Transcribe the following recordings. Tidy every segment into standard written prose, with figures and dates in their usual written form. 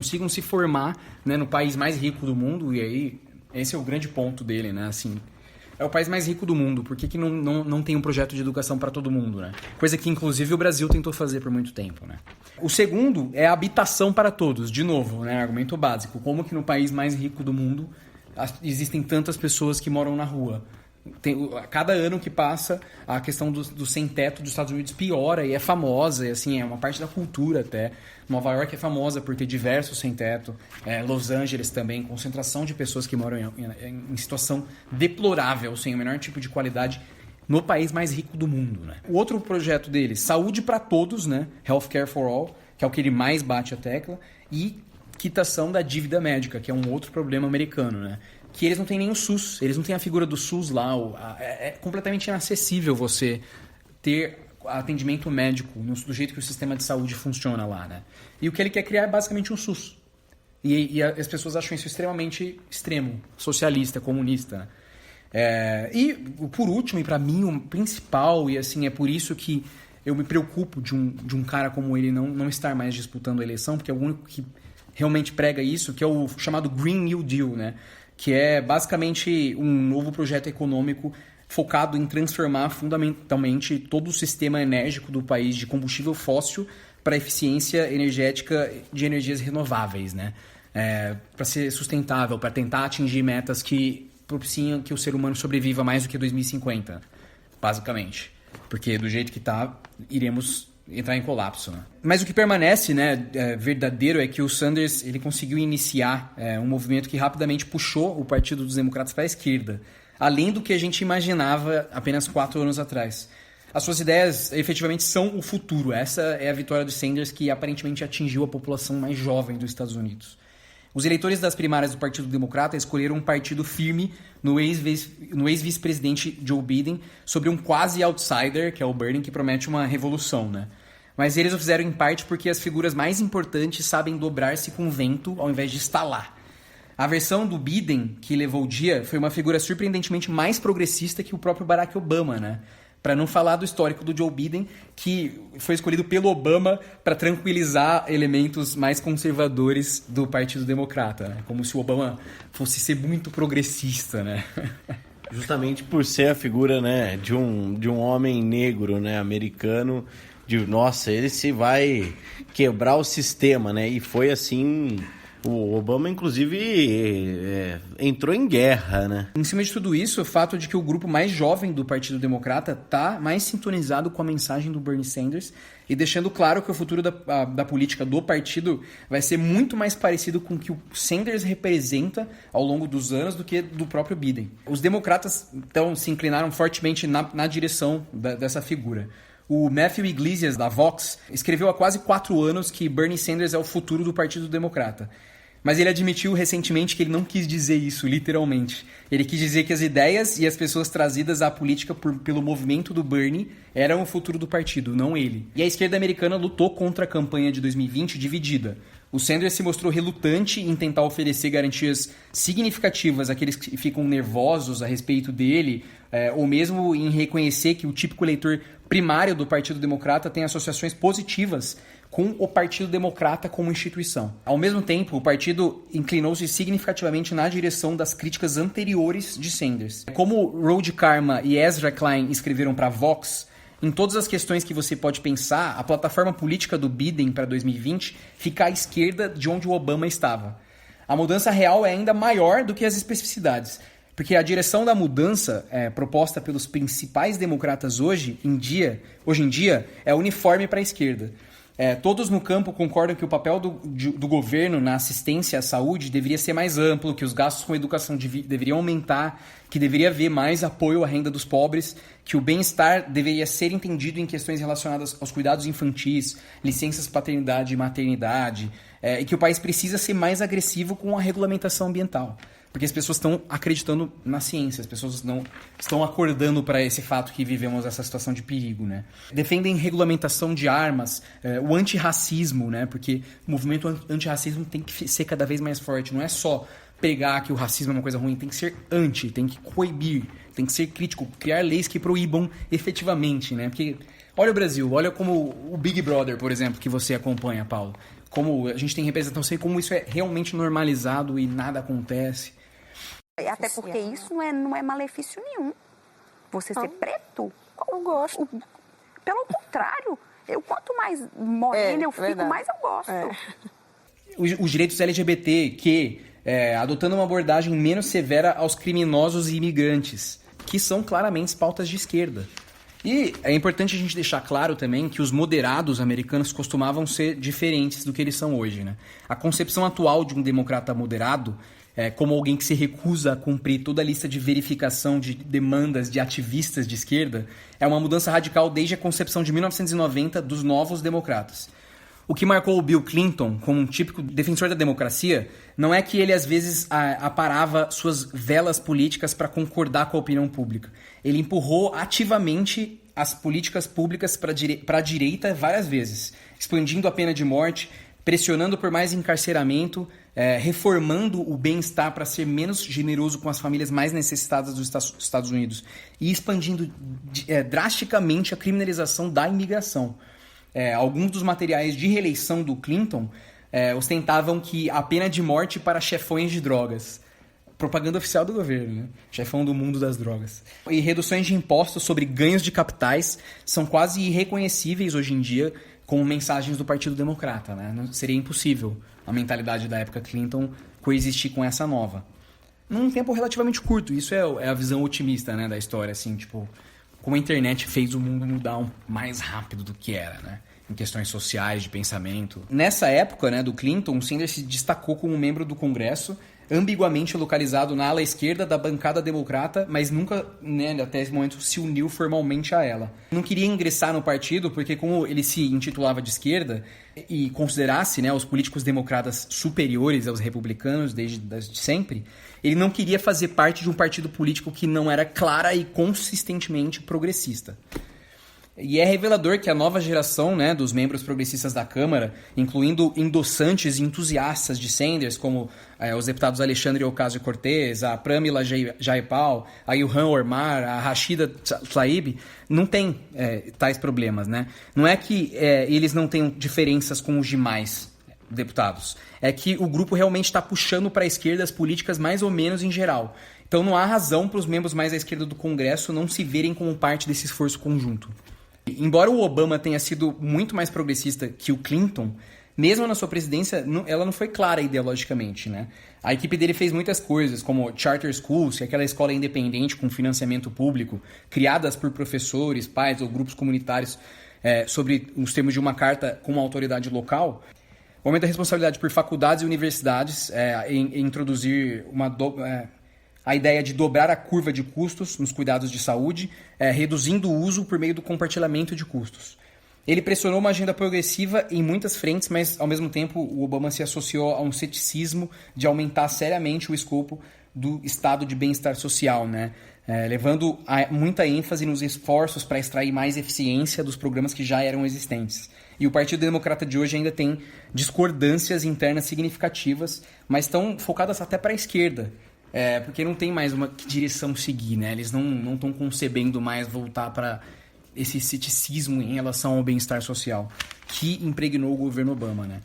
consigam se formar, né, no país mais rico do mundo, e aí esse é o grande ponto dele, né, assim, é o país mais rico do mundo, por que não tem um projeto de educação para todo mundo, né? Coisa que inclusive o Brasil tentou fazer por muito tempo, né? O segundo é a habitação para todos, de novo, né, argumento básico, como que no país mais rico do mundo existem tantas pessoas que moram na rua. Cada ano que passa, a questão do sem-teto dos Estados Unidos piora e é famosa, e assim, é uma parte da cultura até. Nova York é famosa por ter diversos sem-teto, Los Angeles também, concentração de pessoas que moram em situação deplorável, sem o menor tipo de qualidade, no país mais rico do mundo, né? O outro projeto dele, saúde para todos, né? Healthcare for All, que é o que ele mais bate a tecla, e quitação da dívida médica, que é um outro problema americano, né? Que eles não têm nem o SUS, eles não têm a figura do SUS lá. É completamente inacessível você ter atendimento médico do jeito que o sistema de saúde funciona lá, né? E o que ele quer criar é basicamente um SUS. E as pessoas acham isso extremamente extremo, socialista, comunista, né? E por último, e para mim o principal, e assim, é por isso que eu me preocupo de um cara como ele não estar mais disputando a eleição, porque é o único que realmente prega isso, que é o chamado Green New Deal, né? Que é basicamente um novo projeto econômico focado em transformar fundamentalmente todo o sistema enérgico do país de combustível fóssil para eficiência energética de energias renováveis, né? Para ser sustentável, para tentar atingir metas que propiciam que o ser humano sobreviva mais do que 2050, basicamente. Porque do jeito que está, iremos entrar em colapso, né? Mas o que permanece, né, verdadeiro é que o Sanders ele conseguiu iniciar um movimento que rapidamente puxou o Partido dos Democratas para a esquerda, além do que a gente imaginava apenas 4 anos atrás. As suas ideias efetivamente são o futuro. Essa é a vitória do Sanders que aparentemente atingiu a população mais jovem dos Estados Unidos. Os eleitores das primárias do Partido Democrata escolheram um partido firme no ex-vice-presidente Joe Biden sobre um quase outsider, que é o Bernie, que promete uma revolução, né? Mas eles o fizeram em parte porque as figuras mais importantes sabem dobrar-se com o vento ao invés de estalar. A versão do Biden que levou o dia foi uma figura surpreendentemente mais progressista que o próprio Barack Obama, né? Para não falar do histórico do Joe Biden, que foi escolhido pelo Obama para tranquilizar elementos mais conservadores do Partido Democrata, né? Como se o Obama fosse ser muito progressista, né? Justamente por ser a figura, né, de um homem negro, né, americano, nossa, ele se vai quebrar o sistema, né? E foi assim. O Obama, inclusive, entrou em guerra, né? Em cima de tudo isso, o fato de que o grupo mais jovem do Partido Democrata está mais sintonizado com a mensagem do Bernie Sanders e deixando claro que o futuro da política do partido vai ser muito mais parecido com o que o Sanders representa ao longo dos anos do que do próprio Biden. Os democratas, então, se inclinaram fortemente na direção dessa figura. O Matthew Iglesias, da Vox, escreveu há quase 4 anos que Bernie Sanders é o futuro do Partido Democrata. Mas ele admitiu recentemente que ele não quis dizer isso, literalmente. Ele quis dizer que as ideias e as pessoas trazidas à política pelo movimento do Bernie eram o futuro do partido, não ele. E a esquerda americana lutou contra a campanha de 2020 dividida. O Sanders se mostrou relutante em tentar oferecer garantias significativas àqueles que ficam nervosos a respeito dele, ou mesmo em reconhecer que o típico eleitor primário do Partido Democrata tem associações positivas com o Partido Democrata como instituição. Ao mesmo tempo, o partido inclinou-se significativamente na direção das críticas anteriores de Sanders. Como Rod Karma e Ezra Klein escreveram para a Vox, em todas as questões que você pode pensar, a plataforma política do Biden para 2020 fica à esquerda de onde o Obama estava. A mudança real é ainda maior do que as especificidades, porque a direção da mudança proposta pelos principais democratas hoje em dia é uniforme para a esquerda. Todos no campo concordam que o papel do governo na assistência à saúde deveria ser mais amplo, que os gastos com educação deveriam aumentar, que deveria haver mais apoio à renda dos pobres, que o bem-estar deveria ser entendido em questões relacionadas aos cuidados infantis, licenças paternidade e maternidade, e que o país precisa ser mais agressivo com a regulamentação ambiental. Porque as pessoas estão acreditando na ciência, as pessoas não estão acordando para esse fato que vivemos essa situação de perigo, né? Defendem regulamentação de armas, o antirracismo, né? Porque o movimento antirracismo tem que ser cada vez mais forte. Não é só pegar que o racismo é uma coisa ruim, tem que ser tem que coibir, tem que ser crítico, criar leis que proíbam efetivamente, né? Porque olha o Brasil, olha como o Big Brother, por exemplo, que você acompanha, Paulo. como a gente tem representação e como isso é realmente normalizado e nada acontece. Até porque isso não é malefício nenhum. Você ser preto, eu gosto. Pelo contrário, quanto mais morena eu fico, verdade. mais eu gosto. Os direitos LGBT, adotando uma abordagem menos severa aos criminosos e imigrantes, que são claramente pautas de esquerda. E é importante a gente deixar claro também que os moderados americanos costumavam ser diferentes do que eles são hoje, né? A concepção atual de um democrata moderado como alguém que se recusa a cumprir toda a lista de verificação de demandas de ativistas de esquerda é uma mudança radical desde a concepção de 1990 dos novos democratas. O que marcou o Bill Clinton como um típico defensor da democracia não é que ele às vezes aparava suas velas políticas para concordar com a opinião pública. Ele empurrou ativamente as políticas públicas para a direita várias vezes, expandindo a pena de morte, pressionando por mais encarceramento, reformando o bem-estar para ser menos generoso com as famílias mais necessitadas dos Estados Unidos e expandindo drasticamente a criminalização da imigração. Alguns dos materiais de reeleição do Clinton ostentavam que a pena de morte para chefões de drogas. Propaganda oficial do governo, né? Chefão do mundo das drogas. E reduções de impostos sobre ganhos de capitais são quase irreconhecíveis hoje em dia como mensagens do Partido Democrata, né? Não seria impossível a mentalidade da época Clinton coexistir com essa nova. Num tempo relativamente curto, isso é a visão otimista, né, da história, assim, tipo, como a internet fez o mundo mudar mais rápido do que era, né? Em questões sociais, de pensamento. Nessa época, né, do Clinton, Sanders se destacou como um membro do Congresso, ambiguamente localizado na ala esquerda da bancada democrata, mas nunca, né, até esse momento, se uniu formalmente a ela. Não queria ingressar no partido porque, como ele se intitulava de esquerda e considerasse, né, os políticos democratas superiores aos republicanos desde sempre, ele não queria fazer parte de um partido político que não era clara e consistentemente progressista. E é revelador que a nova geração, né, dos membros progressistas da Câmara, incluindo endossantes e entusiastas de Sanders, como os deputados Alexandre Ocasio-Cortez, a Pramila Jayapal, a Ilhan Omar, a Rashida Tlaib, não tem tais problemas, né? Não é que eles não tenham diferenças com os demais deputados. É que o grupo realmente está puxando para a esquerda as políticas mais ou menos em geral. Então não há razão para os membros mais à esquerda do Congresso não se verem como parte desse esforço conjunto. Embora o Obama tenha sido muito mais progressista que o Clinton, mesmo na sua presidência, ela não foi clara ideologicamente, né? A equipe dele fez muitas coisas, como charter schools, que é aquela escola independente com financiamento público, criadas por professores, pais ou grupos comunitários sobre os termos de uma carta com uma autoridade local. O aumento da responsabilidade por faculdades e universidades em introduzir a ideia de dobrar a curva de custos nos cuidados de saúde, reduzindo o uso por meio do compartilhamento de custos. Ele pressionou uma agenda progressiva em muitas frentes, mas, ao mesmo tempo, o Obama se associou a um ceticismo de aumentar seriamente o escopo do estado de bem-estar social, né? Levando muita ênfase nos esforços para extrair mais eficiência dos programas que já eram existentes. E o Partido Democrata de hoje ainda tem discordâncias internas significativas, mas estão focadas até para a esquerda. Porque não tem mais uma direção seguir, né? Eles não estão concebendo mais voltar para esse ceticismo em relação ao bem-estar social que impregnou o governo Obama, né?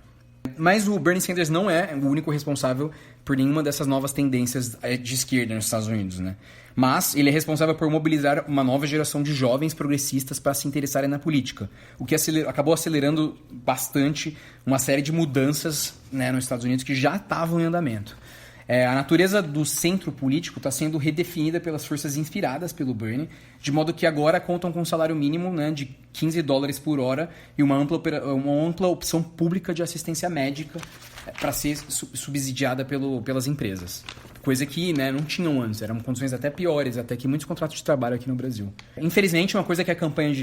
Mas o Bernie Sanders não é o único responsável por nenhuma dessas novas tendências de esquerda nos Estados Unidos, né? Mas ele é responsável por mobilizar uma nova geração de jovens progressistas para se interessarem na política, o que acabou acelerando bastante uma série de mudanças, né, nos Estados Unidos que já estavam em andamento. A natureza do centro político está sendo redefinida pelas forças inspiradas pelo Bernie, de modo que agora contam com um salário mínimo, né, de $15 por hora e uma ampla opção pública de assistência médica para ser subsidiada pelas empresas. Coisa que, né, não tinham antes, eram condições até piores, até que muitos contratos de trabalho aqui no Brasil. Infelizmente, uma coisa que a campanha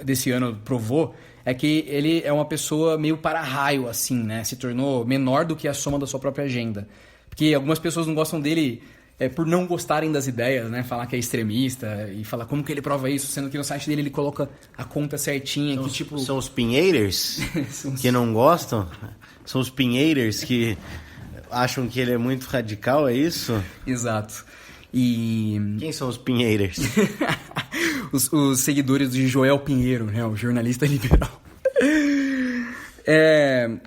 desse ano provou é que ele é uma pessoa meio para-raio, assim, né, se tornou menor do que a soma da sua própria agenda. Porque algumas pessoas não gostam dele por não gostarem das ideias, né? Falar que é extremista e falar como que ele prova isso, sendo que no site dele ele coloca a conta certinha. São os pinheiros que não gostam? São os pinheiros que acham que ele é muito radical, é isso? Exato. E... Quem são os pinheiros? os seguidores de Joel Pinheiro, né? O jornalista liberal.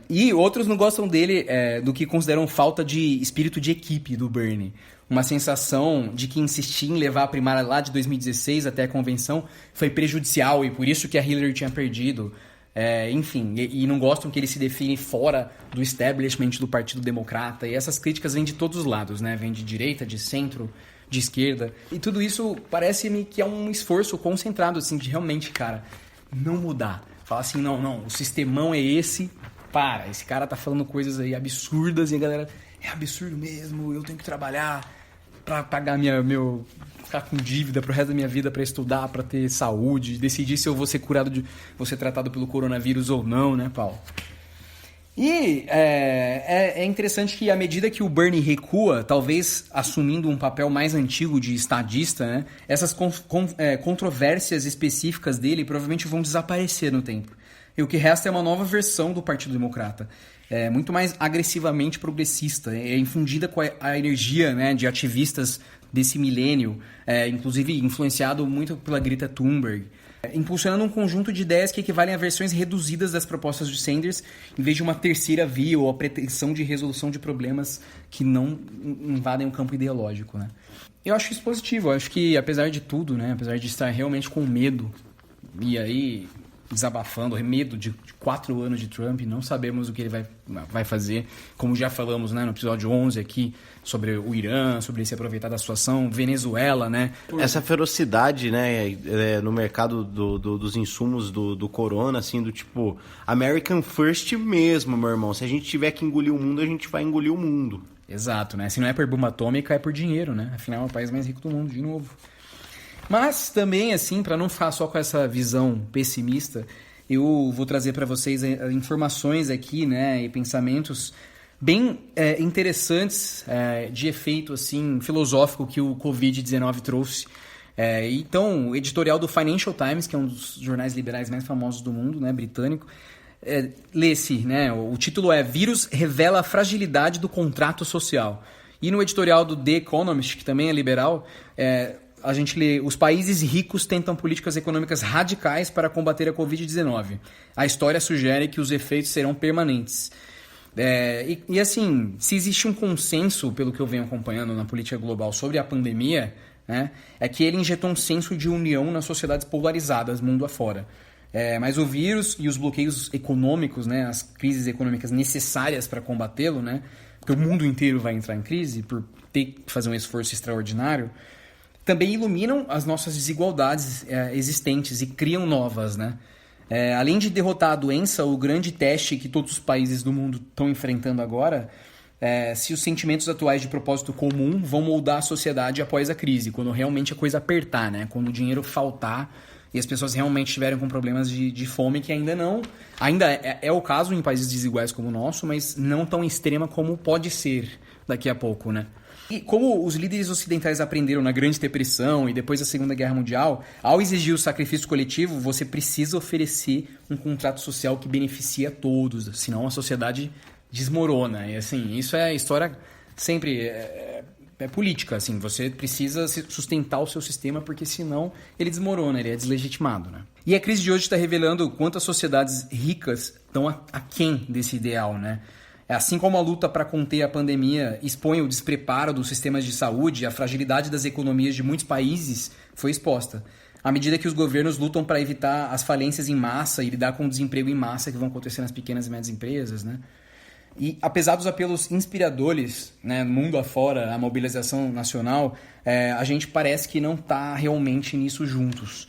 E outros não gostam dele do que consideram falta de espírito de equipe do Bernie. Uma sensação de que insistir em levar a primária lá de 2016 até a convenção foi prejudicial e por isso que a Hillary tinha perdido. Enfim, e não gostam que ele se define fora do establishment do Partido Democrata. E essas críticas vêm de todos os lados, né? Vêm de direita, de centro, de esquerda. E tudo isso parece-me que é um esforço concentrado, assim, de realmente, cara, não mudar. Falar assim, não, o sistemão é esse. Esse cara tá falando coisas aí absurdas e a galera, é absurdo mesmo, eu tenho que trabalhar pra pagar ficar com dívida pro resto da minha vida pra estudar, pra ter saúde, decidir se eu vou ser vou ser tratado pelo coronavírus ou não, né, Paulo? E é interessante que à medida que o Bernie recua, talvez assumindo um papel mais antigo de estadista, né, essas controvérsias específicas dele provavelmente vão desaparecer no tempo. E o que resta é uma nova versão do Partido Democrata. Muito mais agressivamente progressista, infundida com a energia, né, de ativistas desse milênio, inclusive influenciado muito pela Greta Thunberg, impulsionando um conjunto de ideias que equivalem a versões reduzidas das propostas de Sanders, em vez de uma terceira via ou a pretensão de resolução de problemas que não invadem o campo ideológico, né? Eu acho isso positivo, eu acho que apesar de tudo, né, apesar de estar realmente com medo, e aí desabafando, medo de 4 anos de Trump, não sabemos o que ele vai fazer, como já falamos, né, no episódio 11 aqui, sobre o Irã, sobre se aproveitar da situação, Venezuela, né? Essa ferocidade, né, no mercado dos insumos do corona, assim, do tipo, American First mesmo, meu irmão, se a gente tiver que engolir o mundo, a gente vai engolir o mundo. Exato, né, se não é por bomba atômica, é por dinheiro, né, afinal é o país mais rico do mundo, de novo. Mas também, assim, para não ficar só com essa visão pessimista, eu vou trazer para vocês informações aqui, né, e pensamentos bem interessantes de efeito, assim, filosófico que o Covid-19 trouxe. Então, o editorial do Financial Times, que é um dos jornais liberais mais famosos do mundo, né, britânico, lê-se, né, o título é Vírus revela a fragilidade do contrato social. E no editorial do The Economist, que também é liberal, a gente lê: os países ricos tentam políticas econômicas radicais para combater a Covid-19. A história sugere que os efeitos serão permanentes. E assim, se existe um consenso, pelo que eu venho acompanhando na política global sobre a pandemia, né, é que ele injetou um senso de união nas sociedades polarizadas, mundo afora. Mas o vírus e os bloqueios econômicos, né, as crises econômicas necessárias para combatê-lo, né, porque o mundo inteiro vai entrar em crise por ter que fazer um esforço extraordinário, também iluminam as nossas desigualdades existentes e criam novas, né? Além de derrotar a doença, o grande teste que todos os países do mundo estão enfrentando agora, se os sentimentos atuais de propósito comum vão moldar a sociedade após a crise, quando realmente a coisa apertar, né? Quando o dinheiro faltar e as pessoas realmente estiverem com problemas de fome, que ainda é o caso em países desiguais como o nosso, mas não tão extrema como pode ser daqui a pouco, né? E como os líderes ocidentais aprenderam na Grande Depressão e depois da Segunda Guerra Mundial, ao exigir o sacrifício coletivo, você precisa oferecer um contrato social que beneficie a todos, senão a sociedade desmorona. E assim, isso é história sempre... É política, assim, você precisa sustentar o seu sistema porque senão ele desmorona, ele é deslegitimado, né? E a crise de hoje está revelando quanto as sociedades ricas estão aquém desse ideal, né? Assim como a luta para conter a pandemia expõe o despreparo dos sistemas de saúde, a fragilidade das economias de muitos países foi exposta. À medida que os governos lutam para evitar as falências em massa e lidar com o desemprego em massa que vão acontecer nas pequenas e médias empresas, né? E apesar dos apelos inspiradores, né, mundo afora, a mobilização nacional, a gente parece que não está realmente nisso juntos.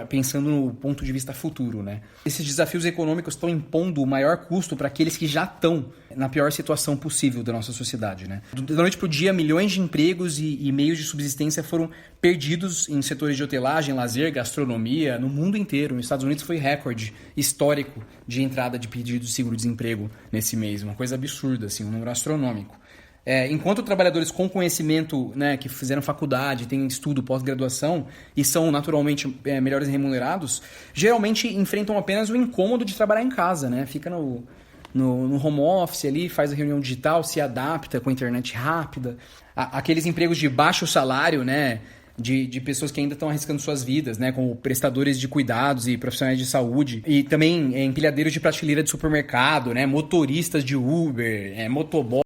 Pensando no ponto de vista futuro, né? Esses desafios econômicos estão impondo o maior custo para aqueles que já estão na pior situação possível da nossa sociedade, né? Da noite para o dia, milhões de empregos e meios de subsistência foram perdidos em setores de hotelagem, lazer, gastronomia, no mundo inteiro. Nos Estados Unidos foi recorde histórico de entrada de pedidos de seguro-desemprego nesse mês. Uma coisa absurda, assim, um número astronômico. Enquanto trabalhadores com conhecimento, né, que fizeram faculdade, têm estudo, pós-graduação e são naturalmente melhores remunerados, geralmente enfrentam apenas o incômodo de trabalhar em casa, né? Fica no home office ali, faz a reunião digital, se adapta com a internet rápida. Aqueles empregos de baixo salário, né, de pessoas que ainda estão arriscando suas vidas, né? Como prestadores de cuidados e profissionais de saúde. E também empilhadeiros de prateleira de supermercado, né? Motoristas de Uber, motoboy.